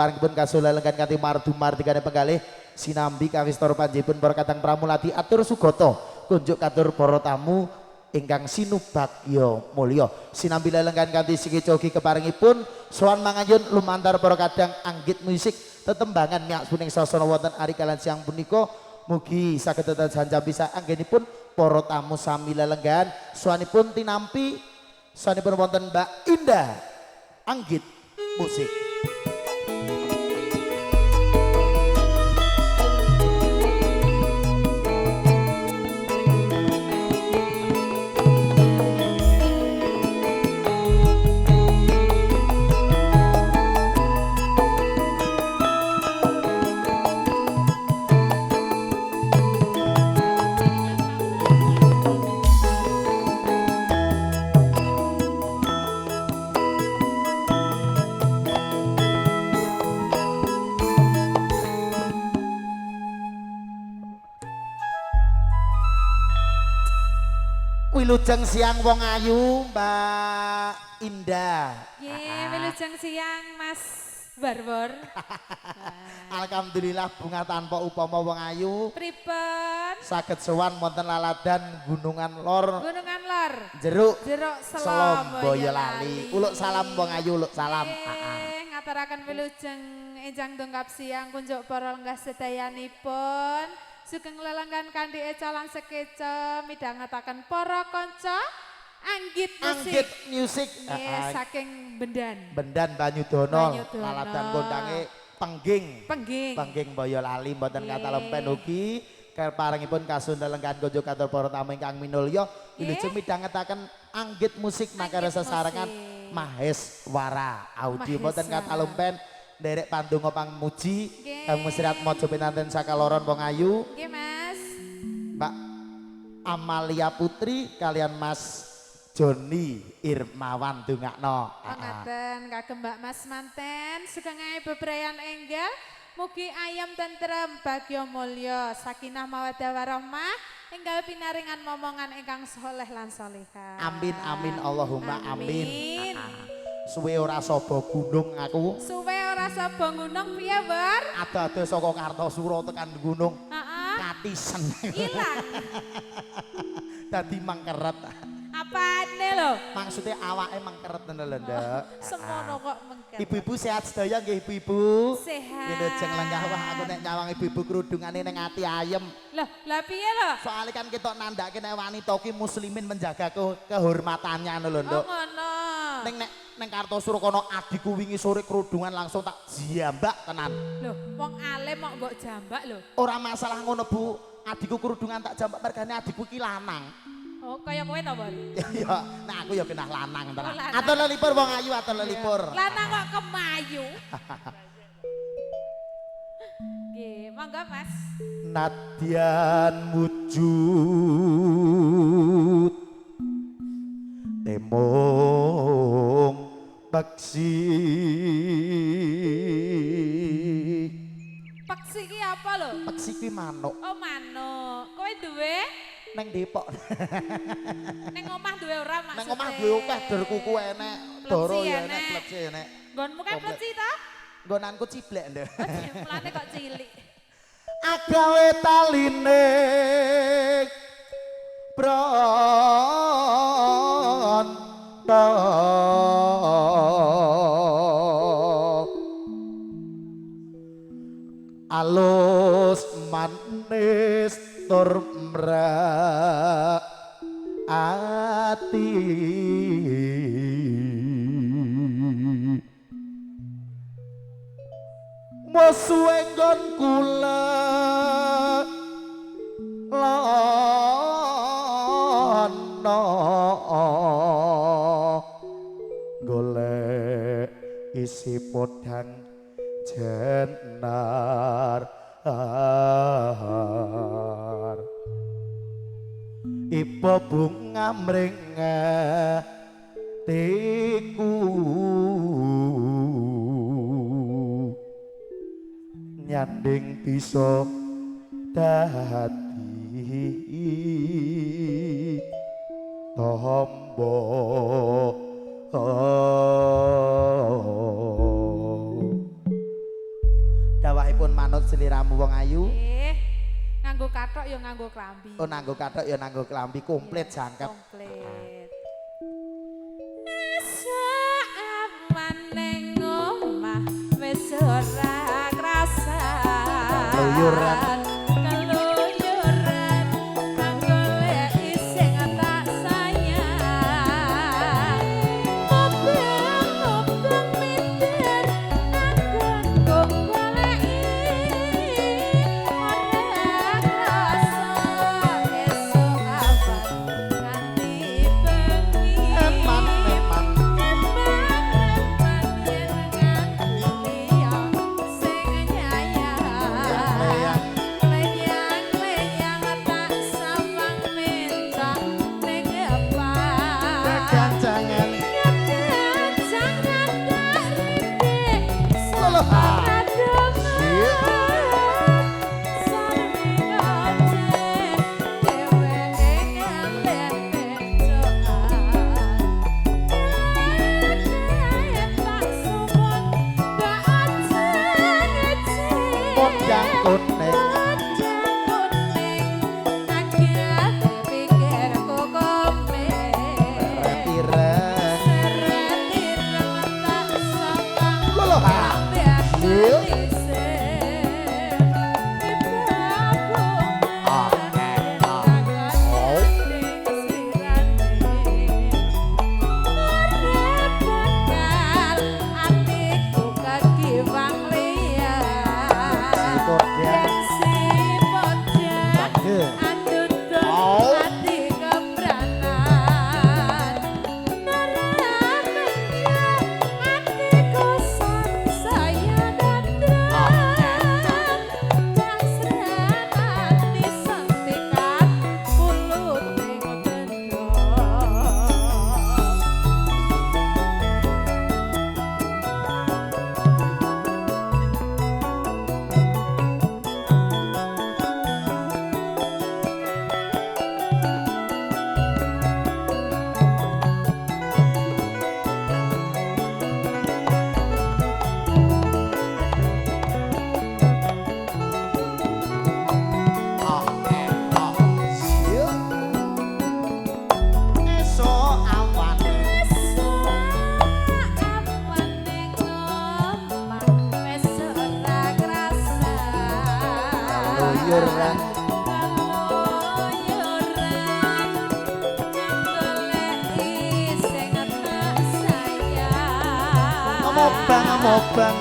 Parangipun kasulelengkan kanthi mardumardikane penggalih sinambi kawistor panjipun para kadang pramulati atur sugata kunjuk katur para tamu ingkang sinubagya mulya sinambi lelengkan kanthi siki jogi keparengipun sowan mangayun lumantar para kadang anggit musik tetembangan miyak puning sasana wonten ari kalian siang punika mugi saged tetahan bisa anggenipun para tamu sami lelenggan sowanipun tinampi sowanipun wonten Mbak Indah anggit musik. Wilujeng siang wong ayu Mbak Indah. Wilujeng siang Mas Barbor. Alhamdulillah bunga tanpa upama wong ayu. Pripun? Saged sowan wonten laladan Gunungan Lor. Gunungan Lor. Jeruk Selom Boyolali. Uluk salam wong ayu, uluk salam. Ngaturaken wilujeng enjang dongkap siang kunjuk para lenggah sedayanipun. Sugeng lelenggan kanthi eca lan sekeca midhangetaken para kanca anggit musik saking Bendan Banyudono laladan kondange pengging Boyolali mboten kata lempen ugi keparengipun kasundelenggan kunjuk katur para tamu ingkang minulya wilujeng midhangetaken anggit musik makara sesarengan Maheswara Audi mboten kata lempen derek pandonga pangmuji kang musyirat maja pinanten sakaloron wong ayu nggih Mas Mbak Amalia Putri kalian Mas Joni Irmawan dongakno ngaten kagem Mbak Mas manten sugeng bebrayan enggal mugi ayam tentrem bagya mulya sakinah mawaddah warahmah enggal pinaringan momongan ingkang saleh lan salehah amin amin Allahumma amin. Suwe ora saba gunung aku. Suwe ora saba gunung piye, Bor? Ada-ada saka Kartosura tekan gunung. Katisen. Ilang. Dadi mangkeret. Apane lho? Maksudnya awake mangkeret ngono lho, Nduk. Semono kok mengkeret. Ibu-ibu sehat sedaya nggih, Ibu-ibu? Sehat. Wilujeng lenggah wah aku nek nyawang ibu-ibu kerudungane ning ati ayem. Loh, lah piye lho? Soale kan ketok nandhake nek wanita ki muslimin menjaga kehormatannya ngono lho, Nduk. Oh ngono. Neng Kartosura kono adikku wingi sore kerudungan langsung tak jambak tenan. Loh, wong alim kok mbok jambak lho. Ora masalah ngono, Bu. Adikku kerudungan tak jambak mergane adikku ki lanang. Oh, kaya kowe to, Bor? Iya, nah aku ya kenah lanang tenan. Atur lelipur wong ayu, atur lelipur. Lanang kok kemayu. Nggih, monggo Mas. Nadyan wujud temong paksi ki apa lho? Paksi ki manuk. Oh manuk. Kowe duwe? Neng Depok. Neng omah duwe ora maksudnya? Neng omah duwe akeh dor kuku enek, doro ya enek, pleci enek. Nggonmu kan pleci ta? Nggonanku ciblek ndek. Mulane kok cilik. Agawe taline pronto alus manis tur mrak ati musuhe nggon kula lono golek isi podhang jenar ipo bunga mringeh tiku nyanding bisa dadi tombo Dawahipun manut sliramu wong ayu. Nganggo kathok ya nganggo klambi. Oh nganggo kathok ya nganggo klambi komplit jangkep. Komplit. Saamane ngomah wis ora krasa. Keluyuran. Keluyuran kanggo leki sing tak sayang. Mobeng minder kanggo goleki ora krasa esuk awan nganti bengi. Eman gancangan. Podang kuning. Keluyuran. Ngomobang.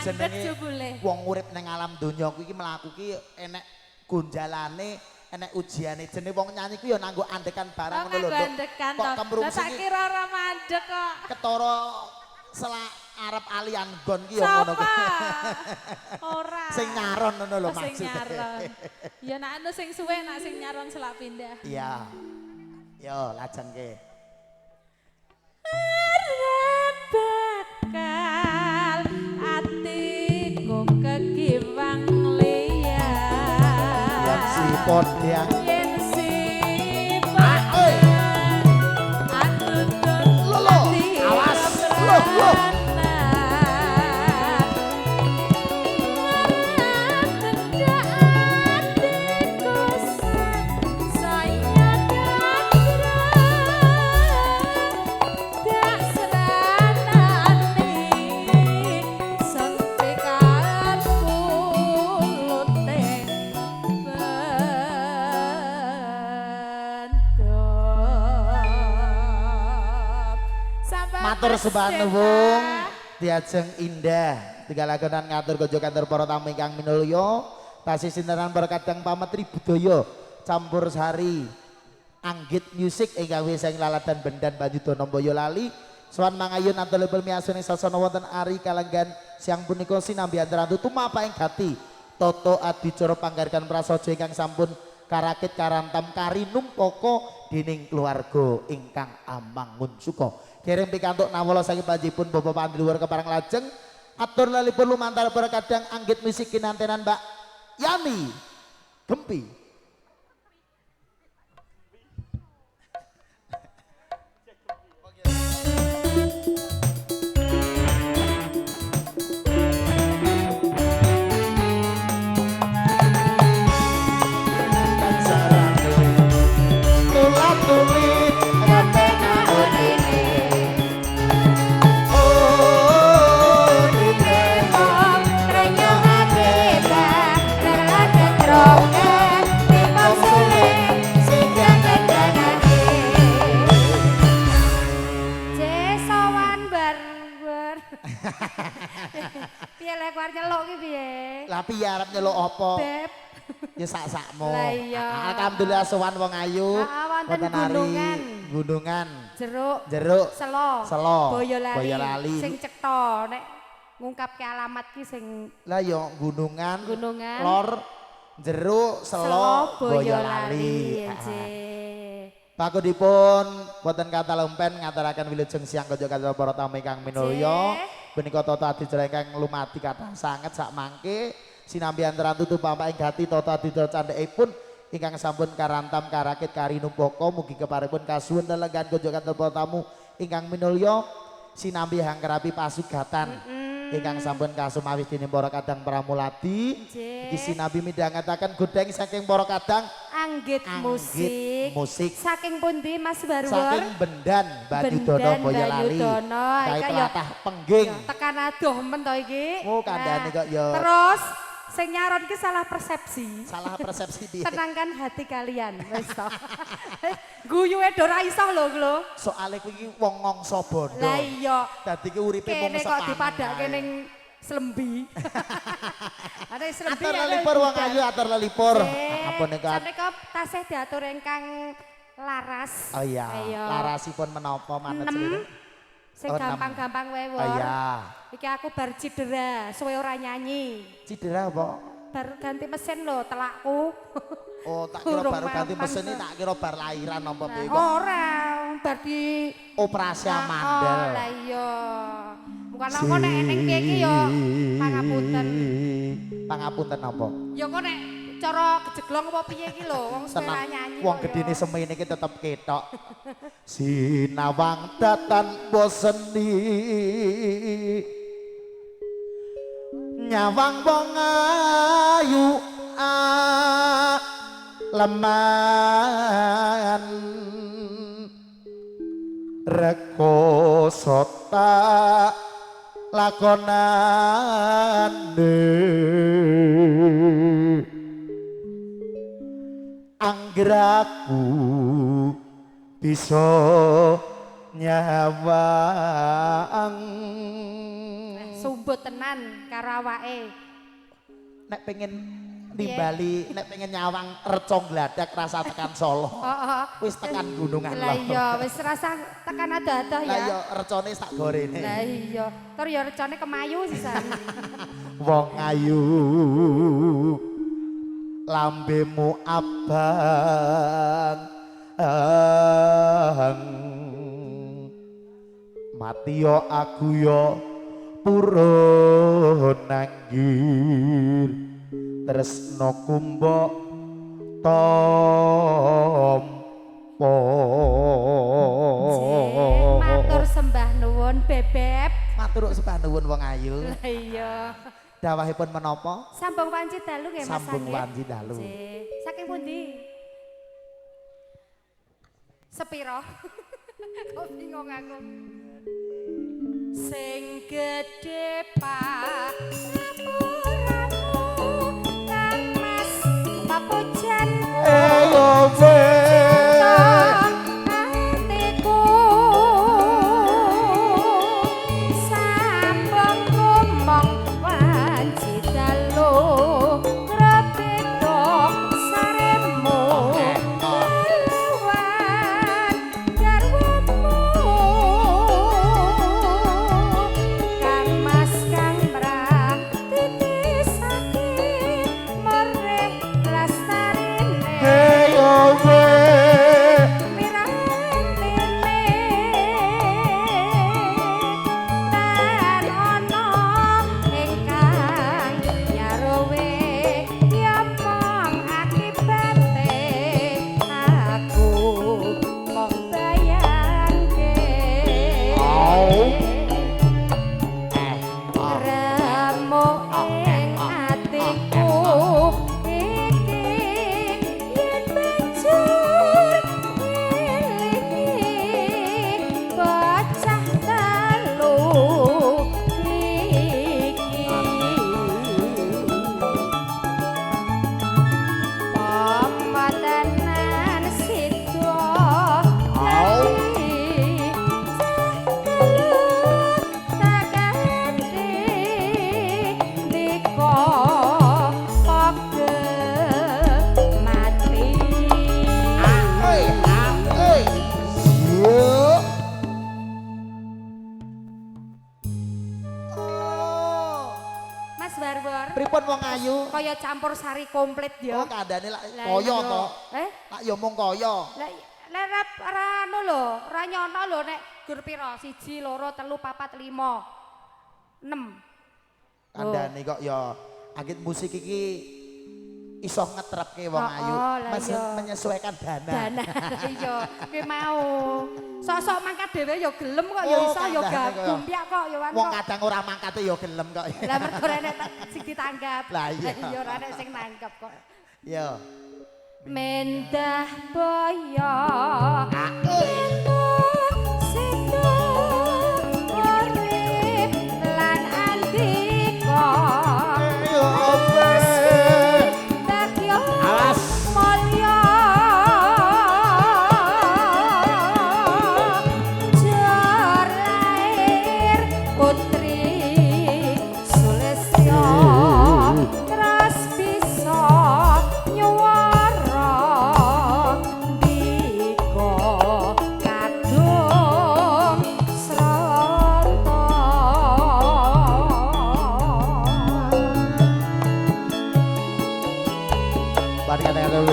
Jenenge wong urip ning alam donya kuwi mlaku ki enek gonjalane, enek ujiane jenenge wong nyanyi ku ya nganggo andekan barang ngono lho. Nganggo andekan Kok to. kemrung Lah tak sing kira ora mandek kok. ketara selak arep alian gon ki ya ngono ku. Ora. Sing nyaron ngono lho Sing maksudnya. nyaron. Ya nek anu sing suwe nek sing nyaron selak pindah. Iya. Yo lajengke. Arep bakal atiku kegiwang liyan. Yang si podang Yen si oi. aku Lolo, awas. Lo. Matur sembah nuwun diajeng indah digalakenan ngatur konco kantor para tamu ingkang minulya tasih sintenan berkadang pametri budaya campur sari anggit musik ingkang wis ing laladan bendan Banyudana Boyolali sowan mangayun antulipun miyasane sasana wonten ari kalenggan siang punika sinambi antarantu tumapaing gati toto adicara panggarkan prasaja ingkang sampun karakit karantam karinumpaka dening keluarga ingkang amangun suka. Kirim pikantuk nawala saking panjenipun Bapak Pandiluhur keparang lajeng atur lalipun lumantar berkadang anggit musik kinantenan Mbak Yani Gempi. Piye lek war nyeluk ki piye? Lah piye arep nyeluk apa? Beb. Ya sak-sakmu. Lah iya. Alhamdulillah sowan wong ayu. Wonten gunungan. Gunungan. Jeruk. Selo. Boyolali. Sing cetha nek ngungkapke alamat ki sing lah ya gunungan. Gunungan. Lor jeruk selo Boyolali. Pakudipun boten kata lempen ngaturaken wilujeng siang konco kantor para tamu ingkang minulya. Menika tata adicara ingkang lumati kathah sanget sak mangke sinambi antaran tutup pampaing gati tata adicara candhekipun ingkang sampun karantam karakit karinumpaka mugi keparipun kasuwun lelenggan konco kantor para tamu ingkang minulya sinambi hangkerapi pasugatan ingkang sampun kasumawis dening para kadang pramulati iki sinambi midhangetaken godheng saking para kadang anggit musik saking pundi Mas Barwor? Saking Bendan Banyudana Boyolali. Kae tlatah Pengging. Tekan adoh men to iki. Oh kandhane kok ya. Terus sing nyaron ki salah persepsi. Salah persepsi piye? Tenangkan hati kalian wis to. Guyuhe do ra iso lho. Soale kuwi iki wong ngongso bondo. Lah iya. Dadi ki uripe mung kene kok dipadake ning Slembi. Ada Slembi. Atur lelipur wong ayu atur lelipur. Ampun nika. Sanika tasih diatur ingkang laras. Oh iya. Larasipun menapa manut selire? Sing gampang-gampang wae wor. Oh iya. Iki aku bar cedera, suwe ora nyanyi. Cedera apa? Baru ganti mesin lho, telakku. Oh, tak kira baru ganti mesin ini tak kira bar lahiran apa piye kok. Ora, bar di operasi amandel. Oh, lah iya. Bukan aku nek ning piye iki yo pangapunten. Pangapunten apa? Ya kok nek cara kejeglong apa piye iki lho, wong sepeda nyanyi. Wong gedene semene iki tetep ketok. Sinawang datan boseni. Nyawang wong ayu leman rekoso tak lakonane anggraku bisa nyawang sumbut tenan karo awake. nek pengen Nimbali nek pengen nyawang reca gladak rasa tekan Solo. Heeh. Wis tekan Gunung Lah Allah. iya wis rasa tekan adoh-adoh Lah ya. ya recone sak gorene. Lah iya. Tur ya recane kemayu sisan. Wong ayu lambemu abang mati yo aku yo purun nanggir tresno kumbok tompo. Matur sembah nuwun Bebep. Matur sembah nuwun wong ayu. Lah iya. Dawahipun menapa? Sambung wanci dalu nggih Mas. Sambung wanci dalu. Saking pundi? Sepiro? Kok bingung aku. Sing gedhe pak laporanmu Kang Mas papujanmu. Atiku sambung ngomong wanci dalu krepito saremu lawan garwamu Kang Mas Kang Brah titisake mereh lastarine Pripun wong ayu? Kaya campur sari komplit ya. Oh, kandhane lak kaya to. Lak ya mung kaya. Lah ora anu lho, ora nyono lho nek gur pira? 1 2 3 4 5 6. Kandhane kok ya anggit musik iki iso ngetrepke wong ayu. Menyesuaikan dana. Dana iya, kuwi mau. Sok-sok mangkat dhewe ya gelem kok ya iso ya gabung piak kok ya wan. Wong kadang ora mangkate ya gelem kok. Lah mergo nek sing ditanggap. Lah iya. Iya ora nek sing nangkep kok. Iya. Mendah boyo.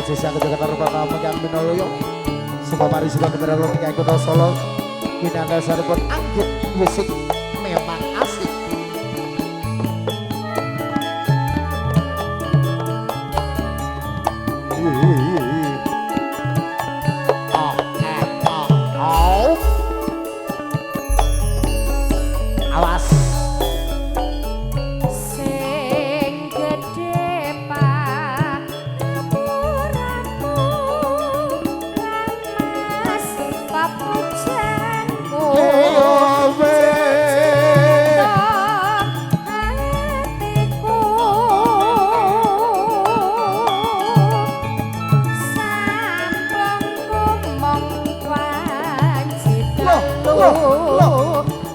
Sisa kejagaan rupa megang Minoloyo semua mari sudah kendaraan lompat Kota Solo Winanda Saripun anggit musik memang asik. Awas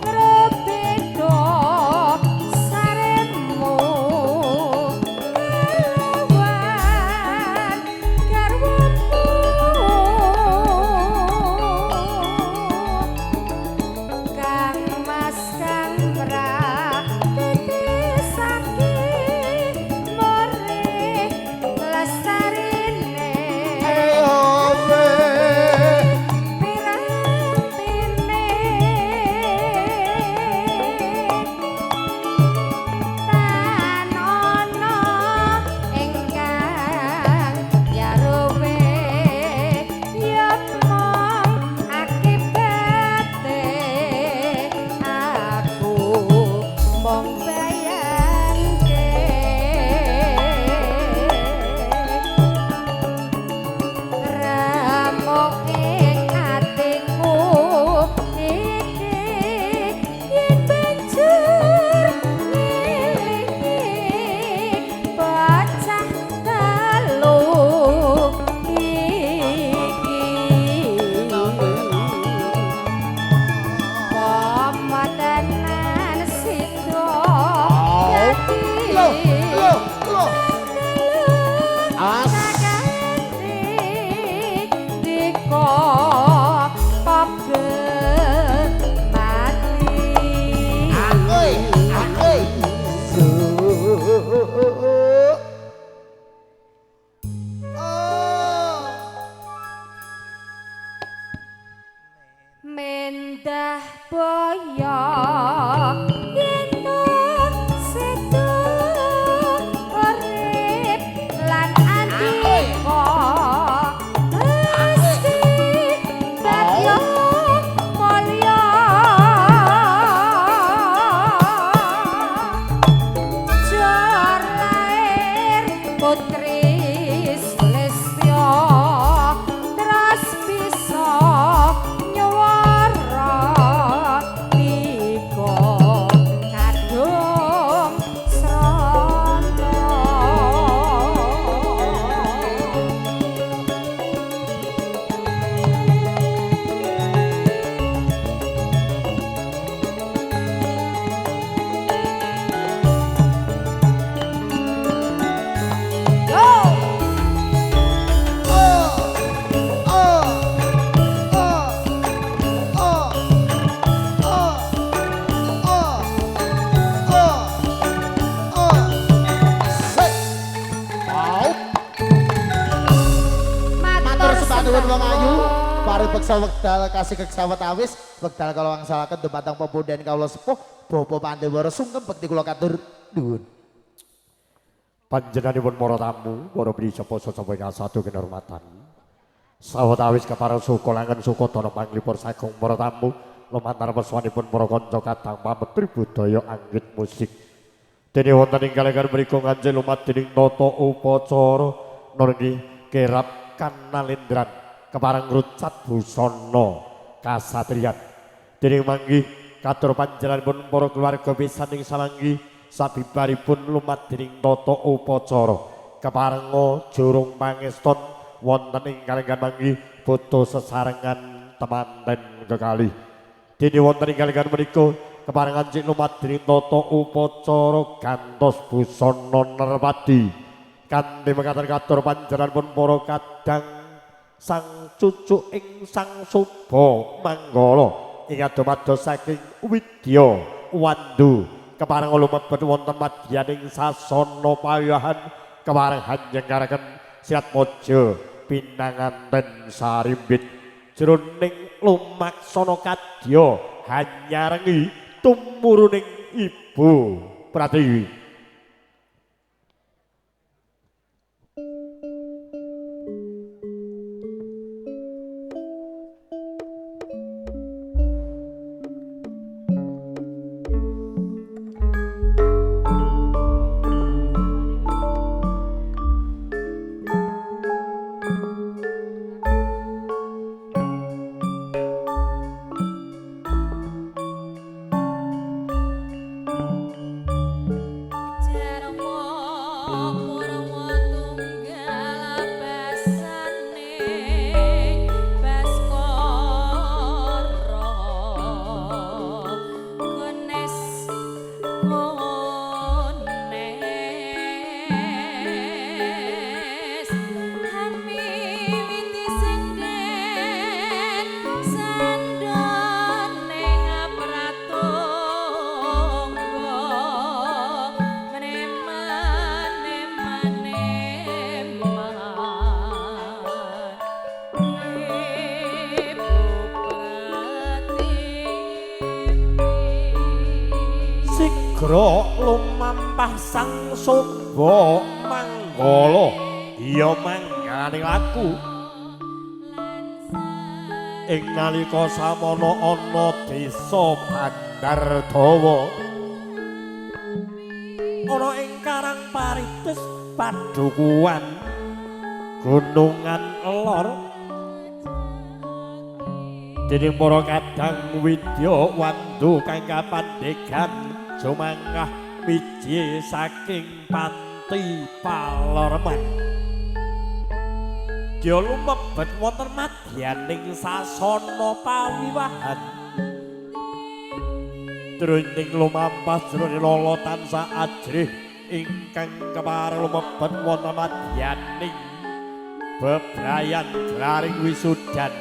Rebeda mulya yen sedo urip lan andika Gusti Bagyo mulya jor lair putri Sulistya terus bisa nyuwara nika kadung srana Nuwun wong ayu, pari beksa wekdal kasih keksawat awis, wekdal kalau wangsalaken dumateng pepunden kawula sepuh, Bapa Pandewara sungkem bekti kula katur nuwun. Panjenenganipun para tamu, para priyasa sapa ingkang satu kinurmatan. Sawet awis kepareng suka langen suka dana panglipur saking para tamu, lumantar peswanipun para kanca kadang pametri budaya anggit musik. Dene wonten ing kalegan mriku nganjil lumat dening tata upacara nurgi kerap kanalendran kepareng rucat busana kasatriyan dening manggih katur panjenenganipun para keluarga pisan ing samanggih sabibaripun lumat dening tata upacara keparenga jurung pangeston wonten ing kalenggan manggih foto sesarengan temanten kekalih dene wonten ing kalenggan menika kepareng anjing lumat dening tata upacara gantos busana nerpati kanthi mekaten katur panjenenganipun para kadang sang cucuk ing sang Suba Manggala ingkang dumados saking Widya Wandu kepareng lumebet wonten madyaning sasana pawiyahan kepareng hanjengaraken sirat moja pinanganten sarimbit jroning lumaksana kadya hanyarengi tumuruning Ibu Pratiwi. Sigra lumampah sang Suba Manggala iya mangganing laku ing nalika samana ana desa Bandardawa ana ing Karang Paritis Padukuhan Gunungan Lor dening para kadang Widya Wandu kang kapandegan sumangah miji saking Pati Palerman dia lumebet wonten madyaning sasana pawiwahan Trunding lumampah jroning lala tansah ajrih ingkang kepareng lumebet wonten madyaning bebrayan glaring wisudan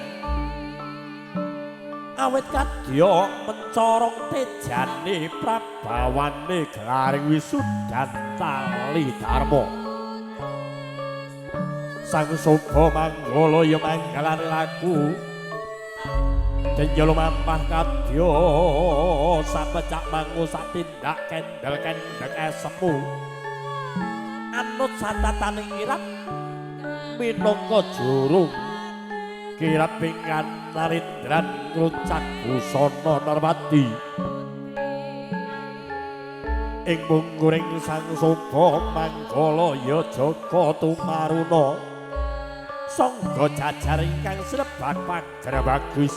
awet kadya mencorong tejane prabawane glaring wisudan tali dharma sang Suba Manggala ya manggalan laku Denyo lumampah kadya sapecak mangu sak tindak kendel-kendel esemu anut satataning kirap minangka jurung kirap pinggan narindran ngrucak busana Narmadi ing mungguring sang soba manggala ya Jaka Tumaruna sangga jajar ingkang srebak pager bagus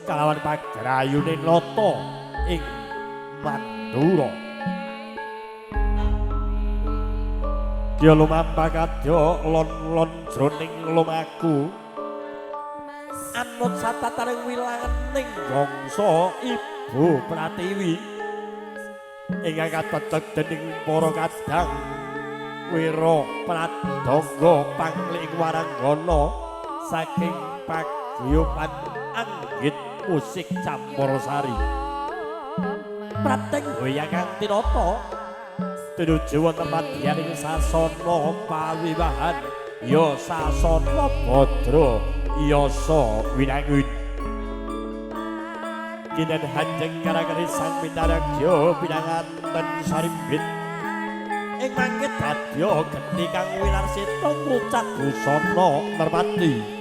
kalawan pagrayune nata ing Mandura. Dia lumampah kadya lon-lon jroning lumaku anut satataning wilangening bangsa Ibu Pratiwi ingkang katetek dening para kadang Wira Pradangga pangling waranggana saking paguyuban anggit musik campursari prateng goyangan tinata tinuju wonten madyaning sasana pawiwahan ya sasana Badra yasa winangun kinen hanjeng karagari sang Minaragya pinanganten sarimbit ing mangke dadya geni kang winarsita ngrucak busana Narmadi.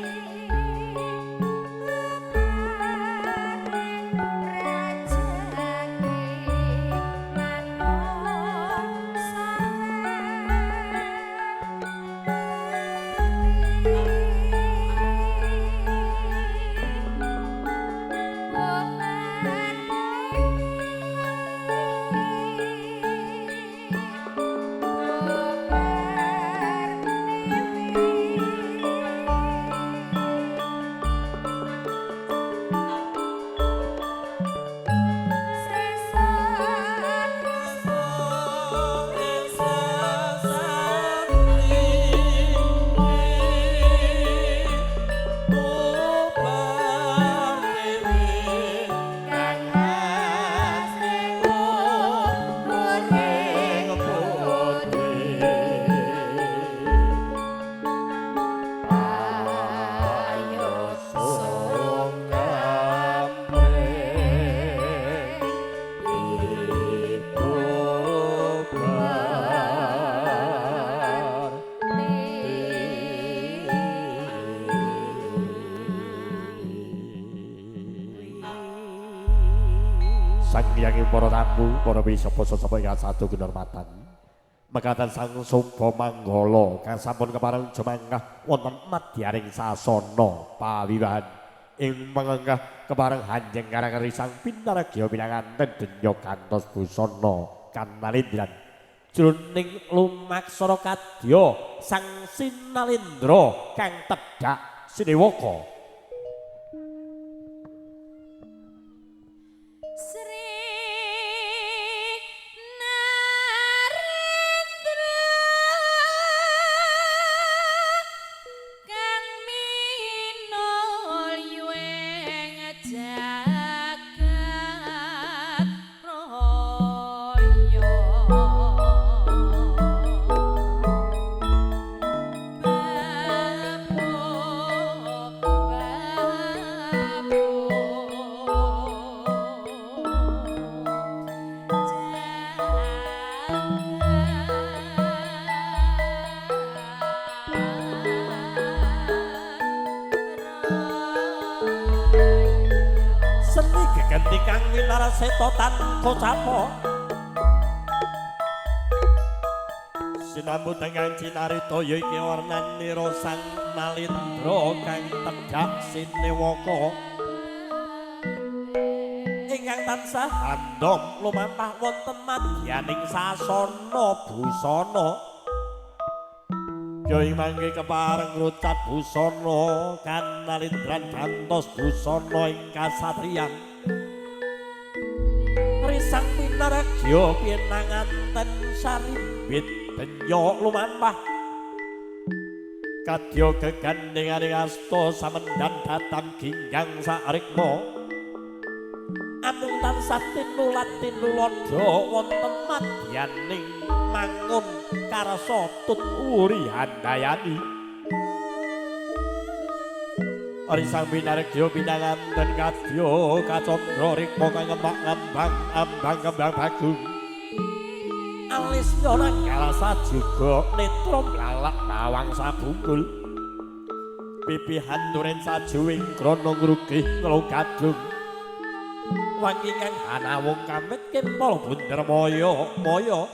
Sangyanging para tamu, para wisapa-sapa ingkang sadu kinurmatan. Mekaten sang Soba Manggala kang sampun kepareng jumangkah wonten madyaning sasana pawiwahan. Ing mengenggah kepareng hanjeng karangeri sang Pinaragya pinanganten denya kantos busana kanalindran. Jroning lumaksara kadya sang Sinalendra kang tedhak Sinewaka. Genti kang winaraseta tanpa capo sinambut dengan cinarita ya iki warnanira sang Nalendra kang tedhak Sinewaka ingkang tansah andhom lumampah wonten madyaning sasana busana ya ing mangke kepareng ngrucat busana kanalindran kantos busana ing kasatriyan Sang Pinaragya pinanganten sarimbit denya lumampah kadya gegandhenganing asta samendan datang ginggang sarikma amung tansah tinulat tinulada wonten madyaning mangun karsa tuturi handayani Arisang binargyo binangan dan kadyo kacondro rikmo kangemak ambang kembang bagung alis nyorang kalasa juga netrom lalak bawang sabungkul pipi hanturen sajuwing krono ngrugih ngelokadung wangingan hanawung kamet kempol bunder moyo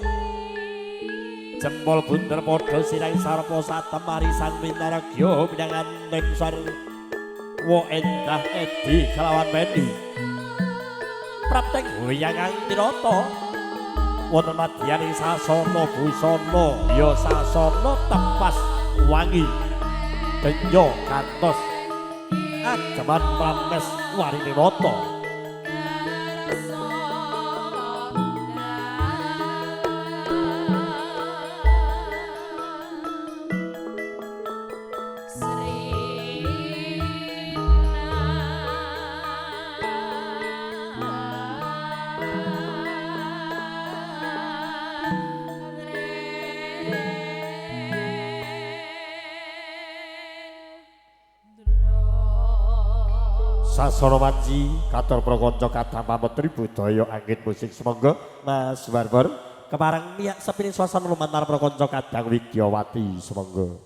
jempol bunder podo sirang sarpo satem arisang binargyo binangan nengsar wo endah edi kelawan mendi prapteng goyangan tiroto wonten madyaning sasana busana ya sasana tepas wangi denyo kantos ageman prames warini rata Sasana Manji katur prakanca kadang pametri budaya angin musik semangga Mas Barbar kepareng miyak sepiring swasana lumantar prakanca kadang Widyawati semangga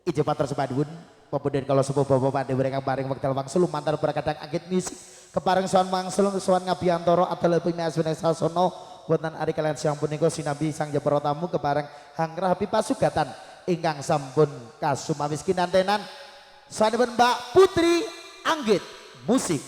Ijo patur sepaduhun pepunden kala sepuh bapak pandhe mereka paring wekdal wangsul lumantar kadang angin musik kepareng sowan mangsul sowan ngabiyantara adalah pinasun sasana wonten ari kalian siang punika sinambi sang jepara tamu kepareng hangrahapi pasugatan ingkang sampun kasumawis kinantenan sanesipun Mbak Putri Anggit musik.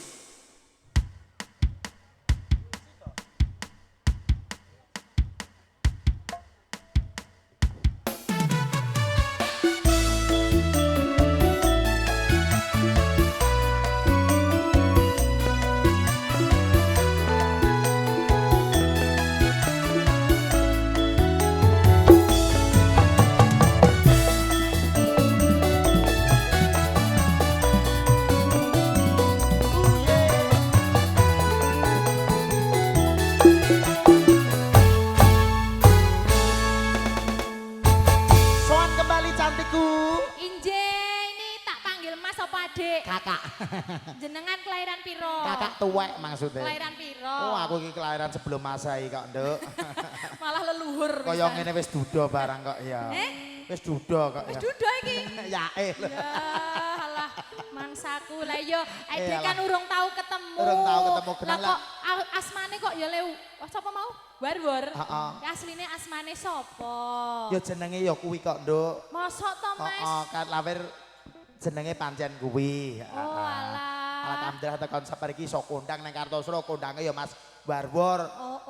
Kakak. Jenengan kelahiran piro? Kakak tuwek maksudnya. Kelahiran piro? Oh, aku iki kelahiran sebelum Masehi kok, Nduk. Malah leluhur. Kaya ngene wis duda barang kok ya. Wis duda kok ya. Wis duda iki. Ya lho. Ya, alah mangsaku. Lah iya, Ade kan urung tahu ketemu. Urung tahu ketemu kenal lah. Kok asmane kok ya leu. Sapa mau? Warwor. Heeh. Asline asmane sapa? Ya jenenge ya kuwi kok, Nduk. Mosok to, Mas? Heeh, kan lawir jenenge pancen kuwi. Oh alah. Alhamdulillah tekon sabar iki iso kondang nang Kartosuro kondange ya Mas Warwor.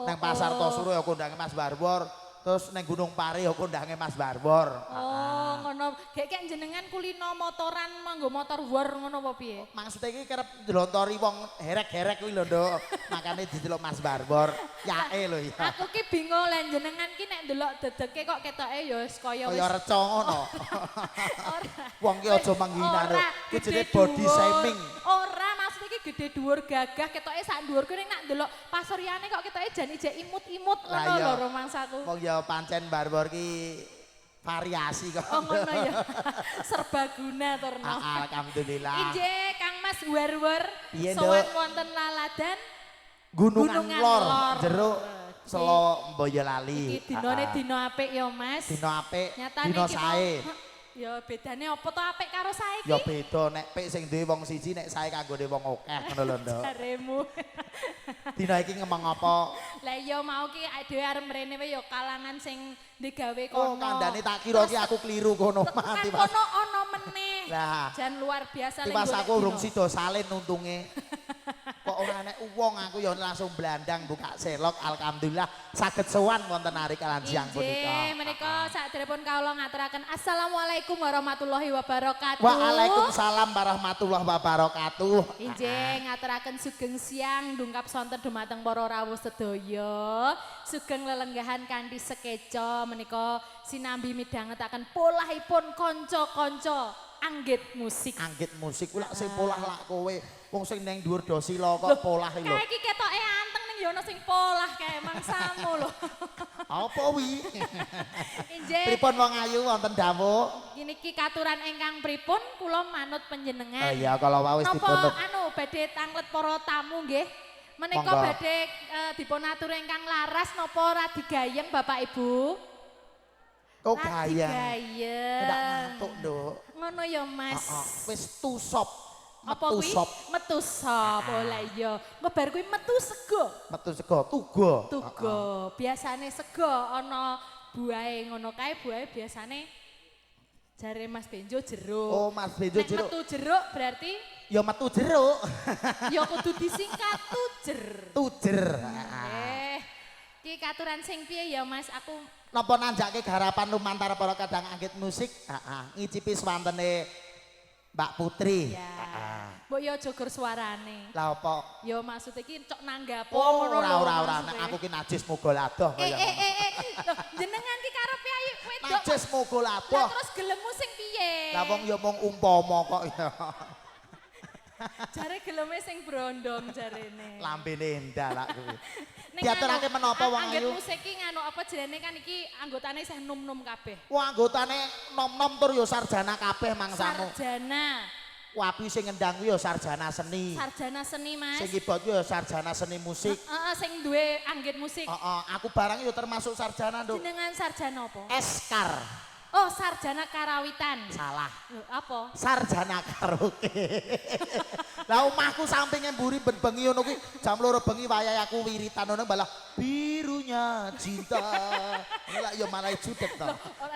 Nang Pasar Tosuro ya kondange Mas Warwor. Terus nang Gunung Pare ya kondange Mas Warwor. Oh ngono. Gek jenengan kulino motoran manggo motor war ngono apa piye? Maksudnya iki kerep ndelontori wong herek-herek kuwi lho, Nduk. Makane didelok Mas Warwor. Yae lho ya. Aku ki bingung lah jenengan ki nek ndelok dedeke kok ketoke ya wis kaya wis Kaya reca ngono. ora. Wong ki aja menghina lho. Ku jenenge gede body dhuwur. shaming. Ora maksudnya ki gede dhuwur gagah ketoke sak dhuwur ku ning nak ndelok pasoryane kok ketoke jan ijek imut-imut ngono lho romangsaku. Wong ya pancen Warwor ki variasi kok. Oh ngono ya. Serbaguna turno. Alhamdulillah. Injih Kang Mas Warwor Piye, sowan Nduk? wonten Laladan Gunungan Lor, Lor. jeruk Selo Boyolali. iki dinane dina apik ya Mas. Dina apik, Nyatane dina ki sae. Ya bedane apa to apik karo sae ki? Ya beda nek pik sing duwe wong siji nek sae kanggone wong akeh ngono lho, Nduk. Jaremu. Dina iki ngomong apa? Lah iya mau ki dhewe arep mrene wae ya kalangan sing digawe Oh, kono. kandhane tak kira ki aku kliru kono mati Kan Mas. kono ana meneh. Lah, Jan luar biasa iki lek pas golek aku urung dino. sida salin untunge. Kok ora enek wong aku ya langsung blandang buka selok alhamdulillah saged sowan wonten ari kalan siang Injih, punika. menika sakderepun kawula ngaturaken assalamualaikum warahmatullahi wabarakatuh. Waalaikumsalam warahmatullahi wabarakatuh. Injih ngaturaken sugeng siang ndungkap sonten dumateng para rawuh sedaya. Sugeng lelenggahan kanthi sekeca menika sinambi midhangetaken polahipun kanca-kanca anggit musik. Anggit musik kuwi lak sing polah lak kowe. Wong sing nang dhuwur dosila kok polah iki lho. Kayak iki ketoke anteng ning ya ono sing polah kae mangsamu lho. Apa wi? Injih. Pripun wong ayu wonten dawuh? Niki katuran ingkang pripun kula manut panjenengan. Oh iya kalau wis Napa dipunut. anu badhe tanglet para tamu nggih? Menika Monggo. badhe dipun atur ingkang laras napa ora digayeng Bapak Ibu? Kok Ora gaya? digayeng. Ndak ngantuk, Nduk. Ngono ya Mas. Wis tusop. Apa Metu kuwi? sop. Metu sop. Oh lah iya. Engko bar kuwi metu sego. Metu sego, tuga. Tuga. Biasane sego ana buahe ngono kae buahe biasane jare Mas Benjo jeruk. Oh, Mas Benjo jeruk. Nek metu jeruk berarti Ya metu jeruk. ya kudu disingkat tujer. Tujer. Ki katuran sing piye ya Mas? Aku Napa nanjake garapan lumantar para kadang anggit musik? Ngicipi swantene Mbak Putri. ya. Mbok yo aja gur suarane. Lah apa? Yo maksud iki cok nanggapo Oh, ngono lho. ora. maksudnya. Nek aku ki najis muga ladoh kaya ngono. Loh, jenengan ki karepe ayu wedok. Najis muga Lah ladoh. terus gelemu sing piye? Lah wong ya mung umpama kok ya. Jare geleme sing brondong jarene. Lambene ndak kuwi. Ning Diaturake anu, menapa wong Anggit ayu? musik ki nganu apa jenenge kan iki anggotane isih num-num kabeh. Wah anggotane nom-nom tur ya sarjana kabeh mangsamu. Sarjana. Wapi sing ngendang kuwi ya sarjana seni. Sarjana seni Mas. Sing keyboard kuwi ya sarjana seni musik. Heeh, sing duwe anggit musik. Heeh, aku barang ya termasuk sarjana, Nduk. Jenengan sarjana apa? Eskar. Oh, sarjana karawitan. Salah. Loh, apa? Sarjana karaoke. Lah omahku sampinge mburi ben bengi ngono kuwi jam 2 bengi wayahe aku wiritan ngono malah birunya cinta. Lah ya malah judet to.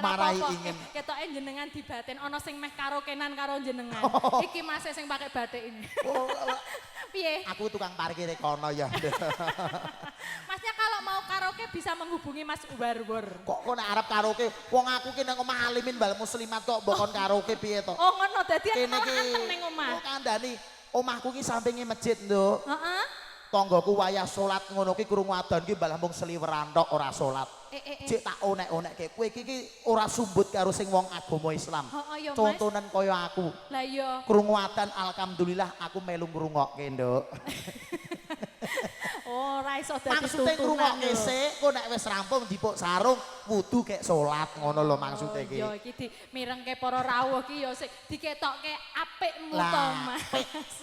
Marahi ingin. Ketoke jenengan dibatin ana sing meh karaokenan karo jenengan. Iki Mas sing pakai batik ini. Oh, Piye? aku tukang parkir kono ya. Masnya kalau mau karaoke bisa menghubungi Mas Warwor. Kok nek arep karaoke wong aku ki nang omah alimin wal muslimat kok mbok kon karaoke piye to? Oh ngono dadi Kene malah ki anteng ning omah. oh, kandhani omahku ki sampinge masjid, Nduk. Heeh. Tanggaku wayah salat ngono ki krungu adzan ki malah mung seliweran tok ora salat. Cek tak onek-onekke kowe iki ora sumbut karo sing wong agama Islam. Heeh ya Mas. Contonen kaya aku. Lah iya. Krungu adzan alhamdulillah aku melu ngrungokke, Nduk. Oh, ora iso dadi Maksude tuntunan. ngrungokke sik, kok nek wis rampung dipuk sarung wudu kek salat ngono lho maksude iki. Ya iki di mirengke para rawuh ki ya sik diketokke apikmu to, Lah, Mas.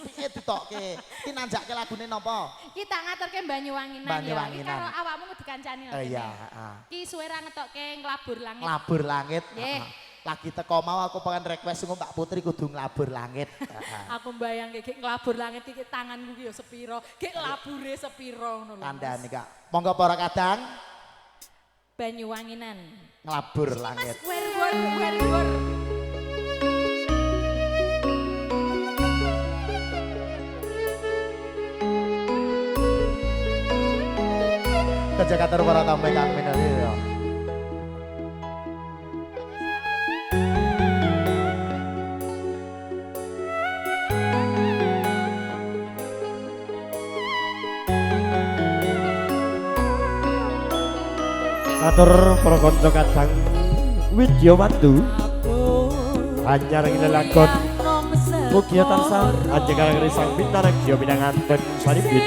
piye ditokke? Ki nanjake lagune napa? Ki tak ngaturke Banyuwanginan ya. Iki Banyuwanginan. karo awakmu dikancani lho. Iya, kene. heeh. Ki suwe ra ngetokke nglabur langit. Nglabur langit. Nggih. Heeh. Lagi teko mau aku pengen request nggo Mbak Putri kudu nglabur langit. Heeh. Aku mbayangke gek nglabur langit iki tanganku ki ya sepiro, gek labure sepiro ngono lho. Kandhane Kak. Monggo para kadang Banyuwanginan. nglabur langit. Werwor. Kejakatur para tamu kang minuli ya. Atur para kanca kadang Widyawandu anyar ngelakon mugia tansah anjing risang bintang Gio Pinanganten Saripit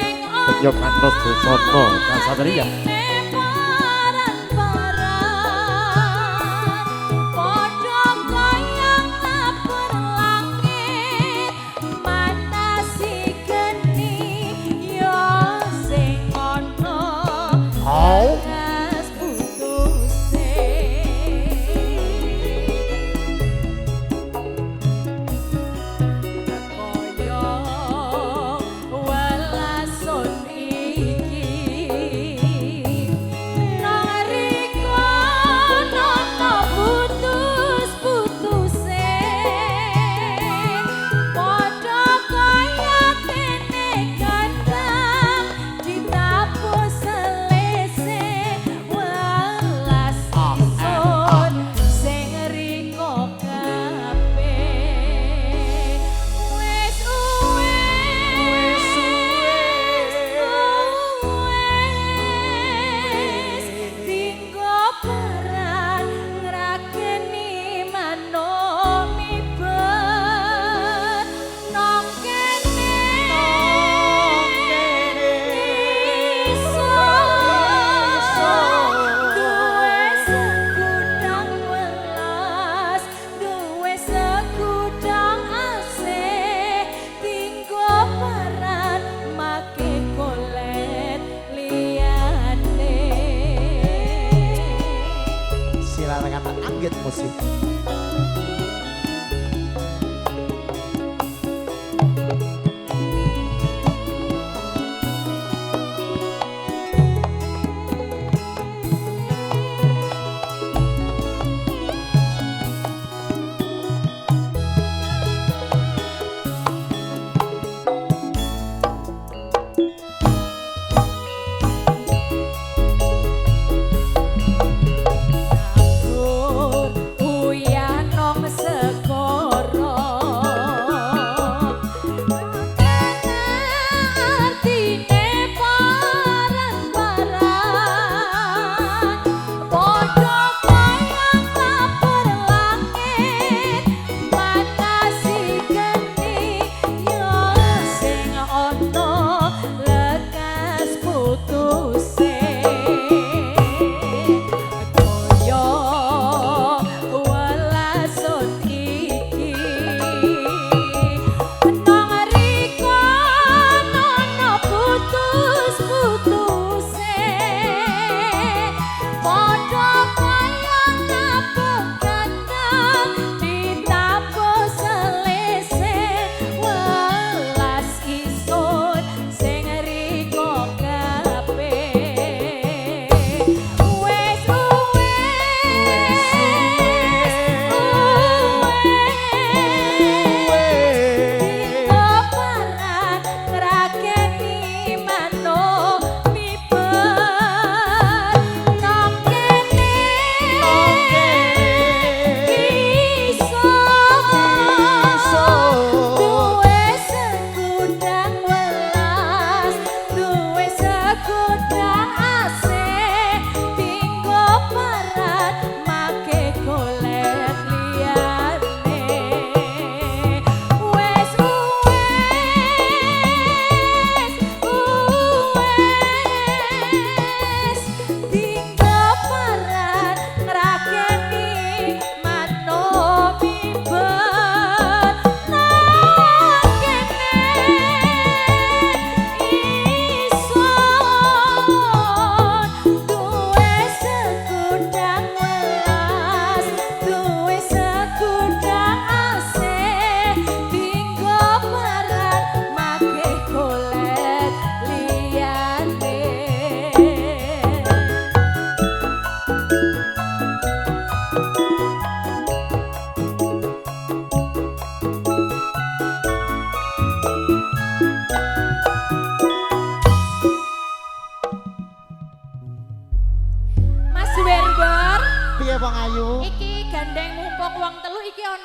penyok antros Busono Kasatria Oh, Inggit musik.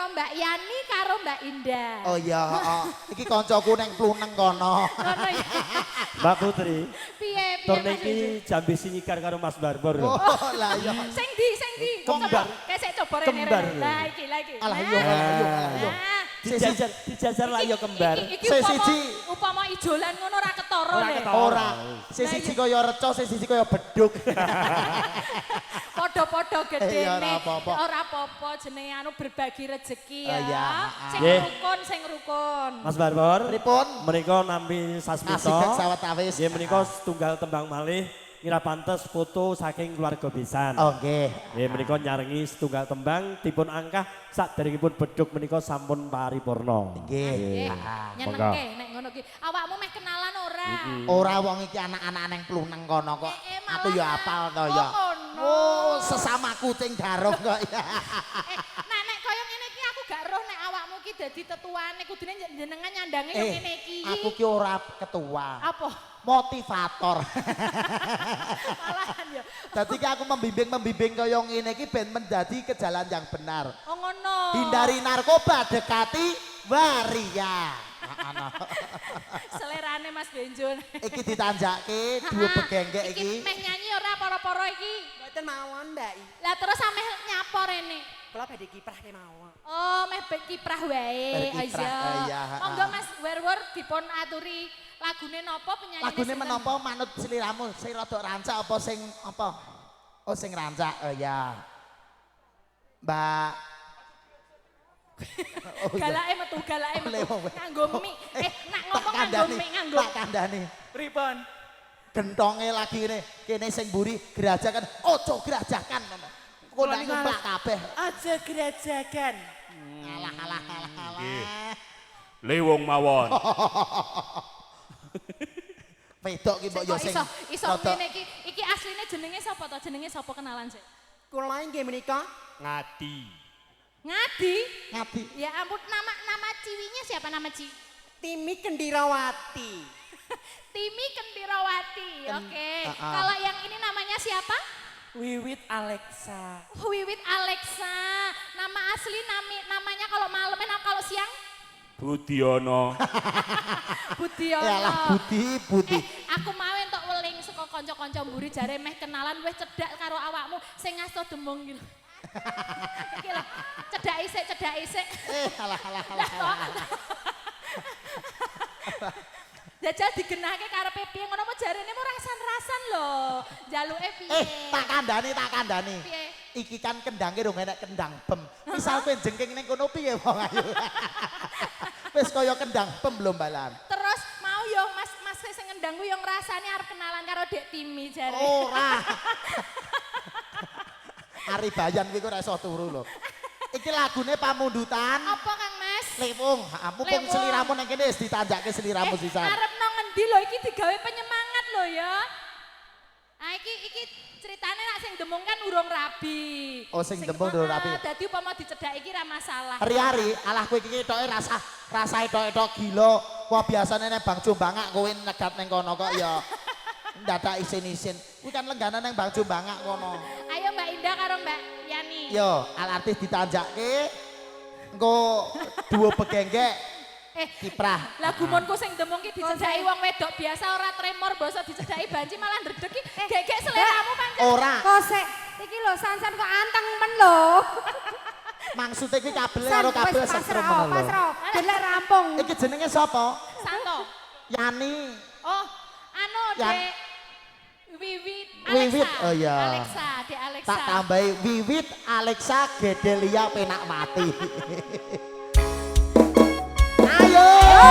Mbak Yani karo Mbak Indah. Oh iya, heeh. Iki kancaku neng Pluneng kono. Ngono ya. Mbak Putri, Piye tur Mas niki Bejo? jambe sinyikar karo Mas Barbor lho. Oh, lah iya. Sing di. Kembar. Kesek coba rene. Kembar. Lah iki. Alah iya, alah iya. Dijajar lah ya kembar. Iki Sing siji. upama ijolan ngono ora ketara Ora le. ketara. Ora, sing siji kaya reca, sing siji kaya beduk. Padha-padha gedene. Iya, ora apa-apa. Ora apa-apa jenenge anu berbagi rezeki ya. Iya, Sing Nggih. sing rukun. Mas Barbor, Pripun? menika nampi sasmita. Asik sawat awis. Nggih menika setunggal tembang malih ngira pantes foto saking keluarga besan. Oh nggih. Nggih menika nyarengi setunggal tembang dipun angkah saderengipun beduk menika sampun paripurna. Nggih. Nyenengke nek ngono ki. Awakmu meh kenalan ora? Ora wong iki anak-anak neng Pluneng kono kok. malah Aku ya apal to ya. Oh, ngono. Oh, sesama kucing garong kok ya. Nek kaya ngene iki aku gak roh nek awakmu ki dadi tetuane kudune jenengan nyandange yo ngene iki. Aku ki ora ketua. Apa? Motivator. Malahan ya. Dadi ki aku membimbing kaya ngene iki ben menjadi ke jalan yang benar. Oh ngono. Hindari narkoba, dekati waria. Selerane Mas Benjo. Iki ditanjake dua begenggek iki. Meh nyanyi ora para-para iki? Mboten mawon, Mbak. Lah terus sampe nyapa rene. Kula badhe kiprah kemawon. Oh, meh kiprah wae. Berkiprah, iya, Monggo Mas Werwer dipun aturi lagune napa penyanyi? Lagune menapa manut seliramu? Sing rada rancak apa sing apa? Oh sing rancak. Oh ya. Mbak. Oh, iya. Galake metu. Lewat. Nganggo mik. Nak ngomong nganggo mik nganggo. Tak kandhani. Pripun? Gentonge lagi kene sing mburi gerajakan ojo gerajakan ngono. Engko ndak nyuplak kabeh. Aja gerajakan. Alah alah alah alah. Lewong mawon. Wedok ki mbok yo Kok sing iso ngene iki asline jenenge sapa to? Jenenge sapa kenalan sih? Kula inggih menika Ngadi. Ngadi. ngati. Ya ampun, nama ciwinya siapa nama ci? Timi Kendirawati. Timi Kendirawati. Oke. ah. Kalau yang ini namanya siapa? Wiwit Alexa. Wiwit Alexa. Nama asli namanya kalau malam, kalau siang? Budiono. Budiono. Yalah Budi. Aku mau entuk weling saka kanca-kanca mburi jare meh kenalan wis cedhak karo awakmu sing ngasto demung gitu. Iki lho, cedhak isik. Alah. Jajal digenahke karepe piye ngono mo jarene mu rasan-rasan lho. Jaluke piye? Tak kandhani. Piye? Iki kan kendangke dong enek kendang bem. Misal kowe jengking ning kono piye wong ayo. Wis kaya kendang bem lho mbalan. Terus mau yo mas sing ngendang ku yo ngrasani arep kenalan karo Dek Timi jare. Ora. Ari Bayan kuwi kok ora iso turu lho. Iki lagune pamundutan. Apa Kang Mas? Lewung, mumpung Lewung. seliramu nang kene wis ditanjake seliramu sisan. Arep nang ngendi lho iki digawe penyemangat lho ya. Ah iki ceritane nak sing demung kan urung rabi. Oh, sing demung durung rabi. Dadi upama dicedhak iki ra masalah. Hari-hari alah kowe iki ketoke rasa etok-etok gila. Wah biasane nek Bang Jombangak kowe negat ning kono kok ya ndadak isin-isin. Kuwi kan lenggana ning Bang Jombangak kono. Ayo Mbak Indah karo Mbak Yani. Yo, alartis ditanjake engko duwe begenggek kiprah. Lah gumunku sing demung ki dicedhaki wong wedok biasa ora tremor basa dicedhaki banci malah ndredeg ki gek-gek seleramu pancen. Ora, Kosek, iki lho sansan kok anteng men lho. maksudnya iki kabele karo kabel sekrem ngono lho. Pasro, delek rampung. Iki jenenge sapa? Santo. Yani. Oh, anu Yan. Dek Wiwit Wiwit, Alexa. oh iya. Alexa, Dek Alexa. Tak tambahi Wiwit Alexa Gedelia penak mati. Ayo. Iya.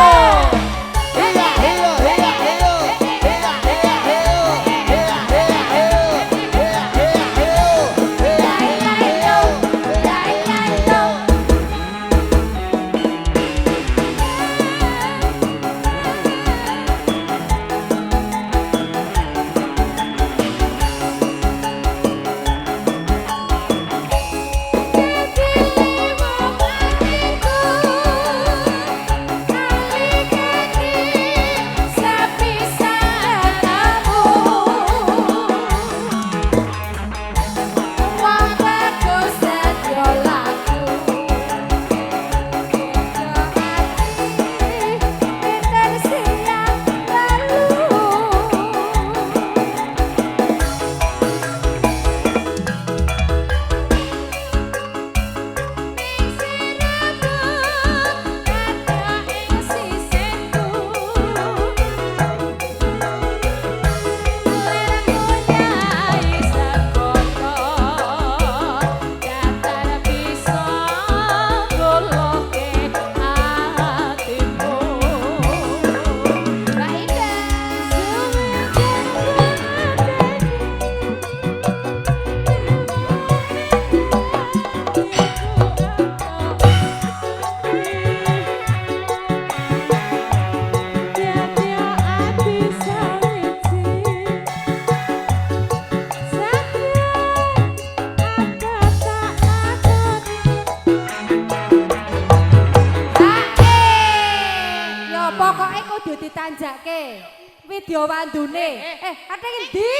Pokoke kudu ditanjake. Video wandune. Ate ngendi?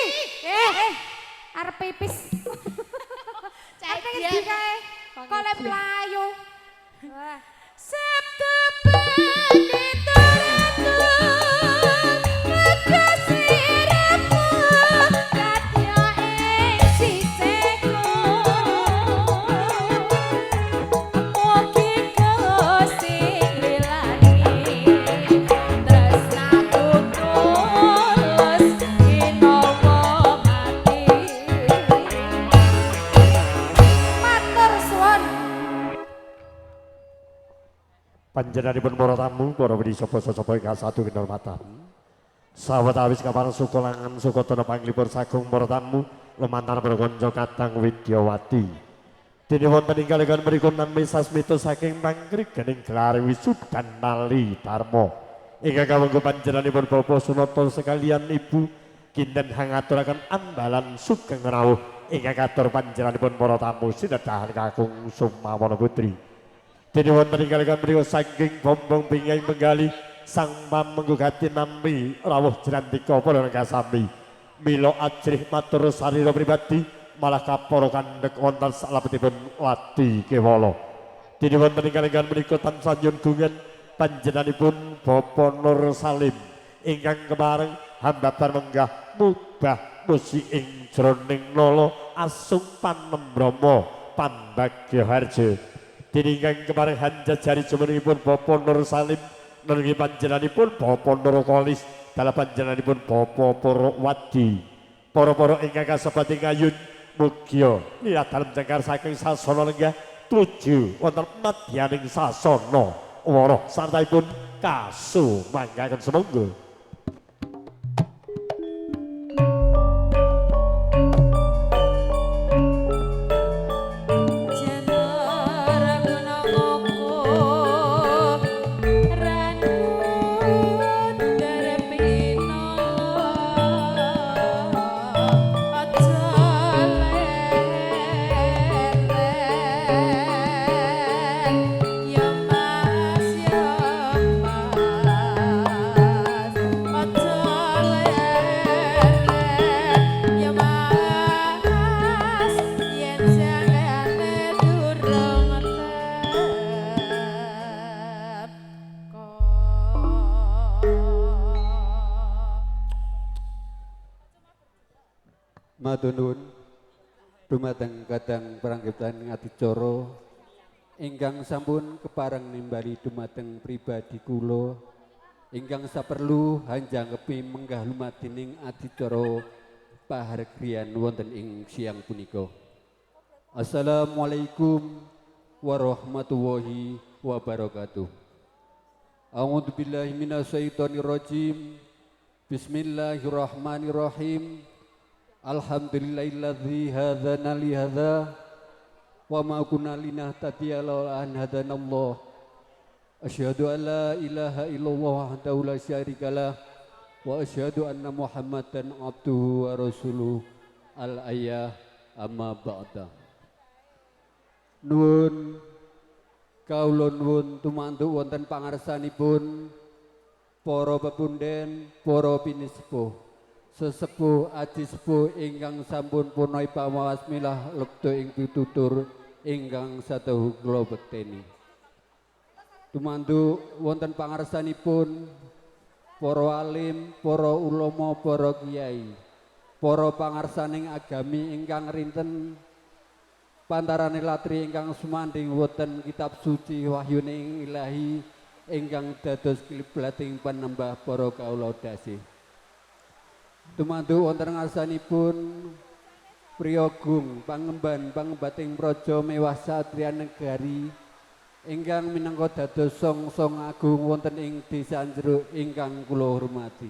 Arep pipis. Ate ngendi kae? Kok lek mlayu. Wah. Sabtu pendituratu Ngegasiremu Katya ing sisiku Mugi Gusti ngrilani tresnaku tulus ginawa mati Matur suwun. Panjenenganipun para tamu, para wedi sapa-sapa ingkang satu kehormatan. Sawetawis kapareng sukolangan sukotono panglipur sagung para tamu lumantar berkonco katang Widyawati. Dene wonten ingkang mriku nami sasmita saking pangriganing gelar wisudan nali dharma. Ingkang kawengku panjenenganipun Bapak Sunata sekalian Ibu kinten hangaturaken ambalan sugeng rawuh ingkang katur panjenenganipun para tamu sinedahan kakung Sumawana Putri. Dene wonten ingkang mriku saking bombong bingkai penggali sang pamengguhati nami rawuh jrantika para kasami. Mila ajrih matur sarira pribadi malah kapara kandhek wonten salebetipun wadi kewala. Dene wonten ingkang menika tansah nyuwun panjenenganipun Bapak Nur Salim ingkang kemareng hambatan menggah mubah musi ing jroning nala asung panembrama pambagya harja. Dene ingkang kemareng hanjajari jumenipun Bapak Nur Salim nanging panjenenganipun Bapak Nur Kolis dalah panjenenganipun Bapak Purwadi. Para-para ingkang kasebat ing ayun mugia lihat dalem cengkar saking sasana lenggah tuju wonten madyaning sasana wara sartaipun kasumanggaken semonggo. Matur nuwun dumateng kadang pranggetan adicara ingkang sampun kepareng nimbali dumateng pribadi kula ingkang saperlu hanjangkepi menggah lumadining adicara pahargyan wonten ing siang punika. Assalamualaikum warahmatullahi wabarakatuh. A'udzu billahi minasyaitonir rajim. Bismillahirrahmanirrahim. Alhamdulillahilladzi hadzana li hadza wa ma kunna linahtadiya laula an hadanallah. Asyhadu an la ilaha illallah wahdahu la syarikalah wa asyhadu anna Muhammadan abduhu wa rasuluh. Al-ayah amma ba'da. Nuwun kawula nuwun tumantuk wonten pangarsanipun para pepunden, para pinisepuh. Sesepuh adi sepuh ingkang sampun punai pamawas milah lekto ing pitutur ingkang satuhu kula bekteni. Tumandu wonten pangarsanipun para alim, para ulama, para kiai, para pangarsaning agami ingkang rinten pantarane latri ingkang sumanding wonten kitab suci wahyuning ilahi ingkang dados kiblating panembah para kawula dasih. Tumandu wonten ngarsanipun priya agung pangemban pangembating praja mewah satria negari ingkang minangka dados song-song agung wonten ing desa Jeruk ingkang kula hormati.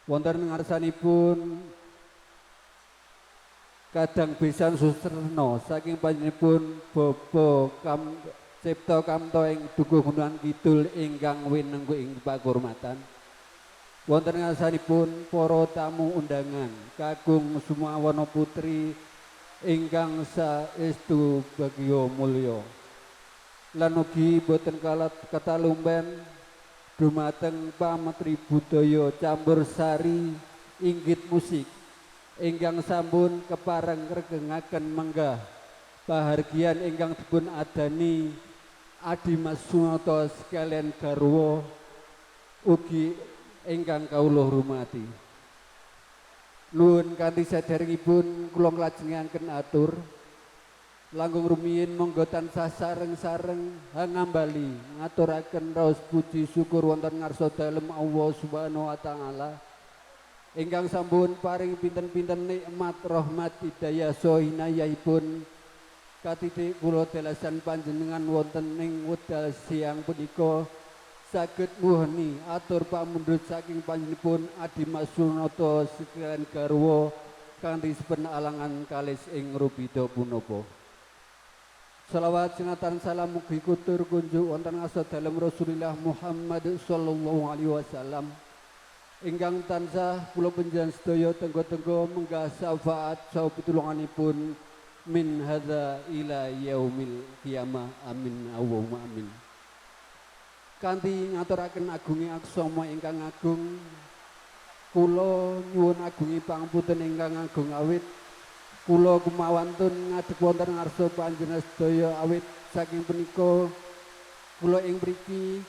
Wonten ngarsanipun kadang besan Susrena saking panjenenganipun Bapak Cipta Kamto ing Dukuh Gunungan Kidul ingkang winengku ing pakurmatan. Wonten ngarsanipun para tamu undangan kakung Sumawana Putri ingkang saestu bagya mulya. Lan ugi boten kalah katalumben dumateng pametri budaya campursari inggit musik ingkang sampun kepareng regengaken menggah pahargyan ingkang dipun adani Adi Mas Sunata sekalian garwa ugi ingkang kawula hormati. Nuwun kanthi sadèrèngipun kula nglajengaken atur langkung rumiyin monggo tansah sareng-sareng hangambali ngaturaken raos puji syukur wonten ngarsa dalem Allah Subhanahu wa taala ingkang sampun paring pinten-pinten nikmat rahmat hidayah saha hinayahipun katitik kula dalasan panjenengan wonten ing wekdal siang punika saged muheni atur pamundhut saking panjenenganipun Adi Mas Sunata sekalian garwa kanthi sepen alangan kalis ing rubida punapa. Salawat sinatan salam mugi kutur kunjuk wonten asa dalem Rasulillah Muhammad sallallahu alaihi wasallam ingkang tansah kula panjenengan sedaya tenggo-tenggo menggah syafaat saha pitulunganipun min hadza ila yaumil qiyamah amin Allahumma amin. Kanthi ngaturaken agungi aksama ingkang agung kula nyuwun agungi pangapunten ingkang agung awit kula kumawantun ngadhep wonten ngarsa panjenengan sedaya awit saking punika kula ing mriki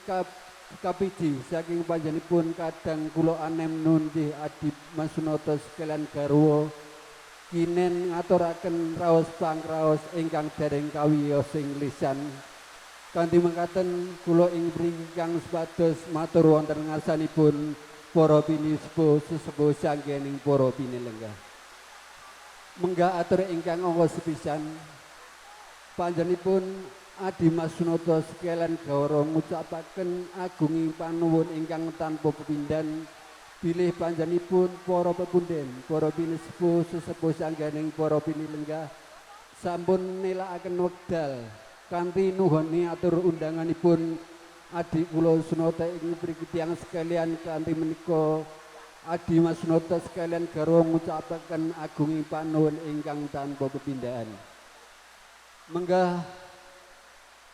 kapiji saking panjenenganipun kadang kula anem nunjih Adi Masunata sekalian garwa kinen ngaturaken raos pangraos ingkang dereng kawiyos ing lisan kanthi mangkaten kula ing mriki kang supados matur wonten ngarsanipun para sesepuh sanggening para pinilenggah. Menggah atur ingkang angka sepisan panjenenganipun Adi Masunata sekalian gawra ngucapaken agungi panuwun ingkang tanpa pepindhan bilih panjenenganipun para pepunden, para pinisepuh sesepuh sanggening para pinilenggah sampun nélakaken wekdal kanthi nuhuni atur undanganipun Adi kula Sunata ing mriki tiyang sekalian kanthi menika Adi Masunata sekalian garwa ngucapaken agungi panuwun ingkang tanpa pepindhan. Menggah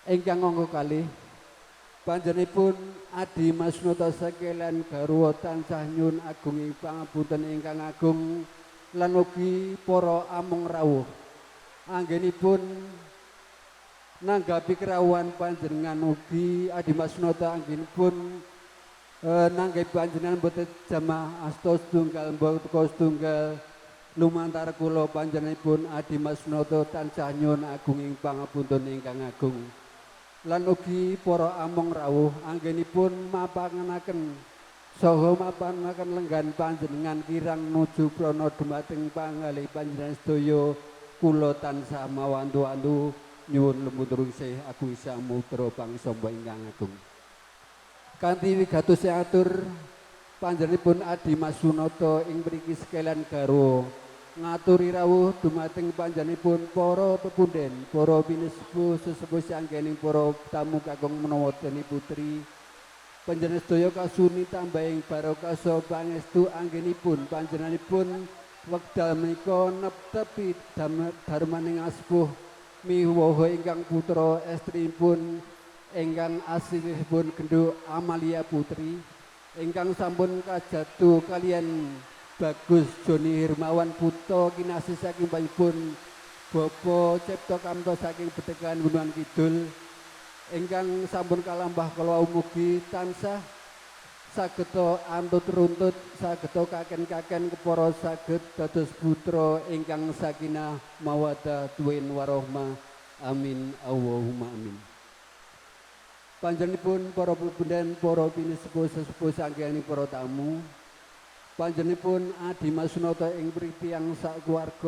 ingkang angka kalih panjenenganipun Adi Masunata sekalian garwa tansah nyuwun agungi pangapunten ingkang agung lan ugi para amung rawuh. Anggenipun nanggapi kerawuhan panjenengan ugi Adi Masunata anggenipun nanggapi panjenengan boten jamaah asta setunggal mboko setunggal lumantar kula panjenenganipun Adi Masunata tansah nyuwun agunging pangapunten ingkang agung lan ugi para among rawuh anggenipun mapangaken saha mapangaken lenggan panjenengan kirang nuju prana dumateng pangalih panjenengan sedaya kula tansah mawantu-wantu nyuwun lembutur isih agung samutra pangsamba ingkang agung. Kanthi wigatos atur panjenenganipun Adi Masunata ing mriki sekalian garwa ngaturi rawuh dumateng panjenenganipun para pepunden, para pinisepuh sesepuh sanggening para tamu kakung menawa dene putri panjenengan sedaya kasuni tambahing barokah saha pangestu anggenipun panjenenganipun wekdal menika netepi darmaning aspuh miwaha ingkang putra estripun ingkang asilipun gendho Amalia Putri ingkang sampun kajatu kalian Bagus Joni Hermawan Puto kinasih saking panjenenganipun Bapa Cipta Kamto saking Betekan Gunungan Kidul ingkang sampun kalambah kala umugi tansah sageta antut runtut sageta kaken-kaken kepara saged dados putra ingkang sakinah mawaddah tuwin warahmah amin Allahumma amin. Panjenenganipun para pepunden, para pinisepuh sesepuh sanggening para tamu. Panjenenganipun Adi Masunata ing mriki tiyang sak keluarga